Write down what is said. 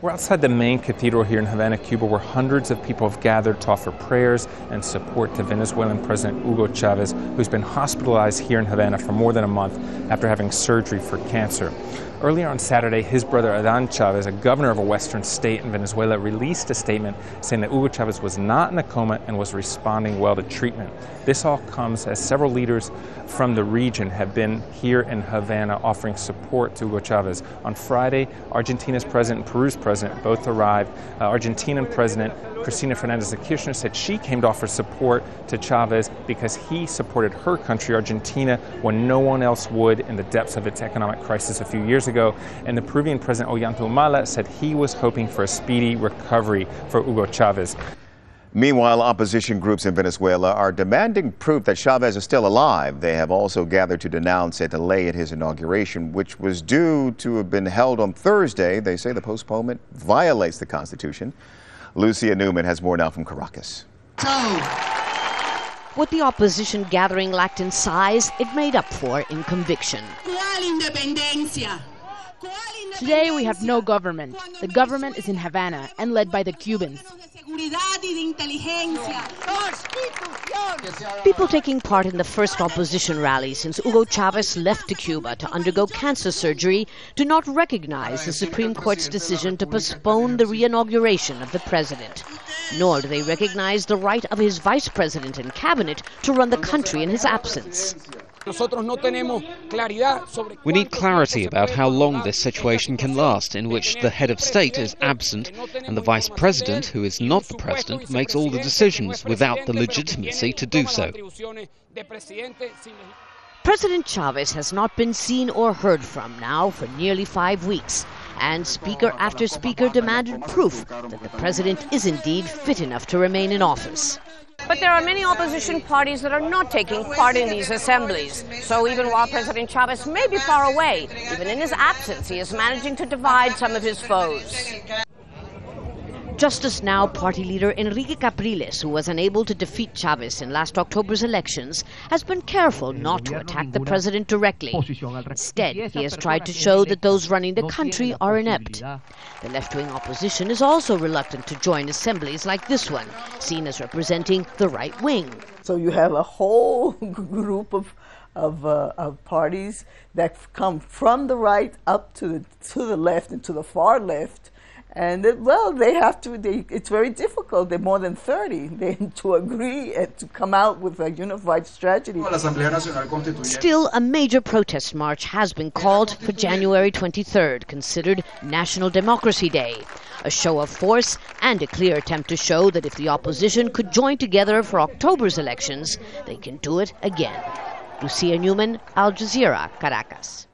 We're outside the main cathedral here in Havana, Cuba, where hundreds of people have gathered to offer prayers and support to Venezuelan President Hugo Chavez, who's been hospitalized here in Havana for more than a month after having surgery for cancer. Earlier on Saturday, his brother Adán Chavez, a governor of a western state in Venezuela, released a statement saying that Hugo Chavez was not in a coma and was responding well to treatment. This all comes as several leaders from the region have been here in Havana offering support to Hugo Chavez. On Friday, Argentina's president and Peru's president both arrived. Argentinian President Cristina Fernández de Kirchner said she came to offer support to Chavez because he supported her country, Argentina, when no one else would in the depths of its economic crisis a few years ago. And the Peruvian President Ollanta said he was hoping for a speedy recovery for Hugo Chavez. Meanwhile, opposition groups in Venezuela are demanding proof that Chavez is still alive. They have also gathered to denounce a delay in his inauguration, which was due to have been held on Thursday. They say the postponement violates the Constitution. Lucia Newman has more now from Caracas. What the opposition gathering lacked in size, it made up for in conviction. Today we have no government. The government is in Havana and led by the Cubans. People taking part in the first opposition rally since Hugo Chavez left to Cuba to undergo cancer surgery do not recognize the Supreme Court's decision to postpone the re-inauguration of the president. Nor do they recognize the right of his vice president and cabinet to run the country in his absence. We need clarity about how long this situation can last, in which the head of state is absent and the vice president, who is not the president, makes all the decisions without the legitimacy to do so. President Chavez has not been seen or heard from now for nearly 5 weeks, and speaker after speaker demanded proof that the president is indeed fit enough to remain in office. But there are many opposition parties that are not taking part in these assemblies. So even while President Chavez may be far away, even in his absence, he is managing to divide some of his foes. Justice Now party leader Enrique Capriles, who was unable to defeat Chavez in last October's elections, has been careful not to attack the president directly. Instead, he has tried to show that those running the country are inept. The left-wing opposition is also reluctant to join assemblies like this one, seen as representing the right wing. So you have a whole group of parties that come from the right up to the left and to the far left. And they have to. It's very difficult. They're more than 30. To agree and to come out with a unified strategy. Still, a major protest march has been called for January 23rd, considered National Democracy Day. A show of force and a clear attempt to show that if the opposition could join together for October's elections, they can do it again. Lucia Newman, Al Jazeera, Caracas.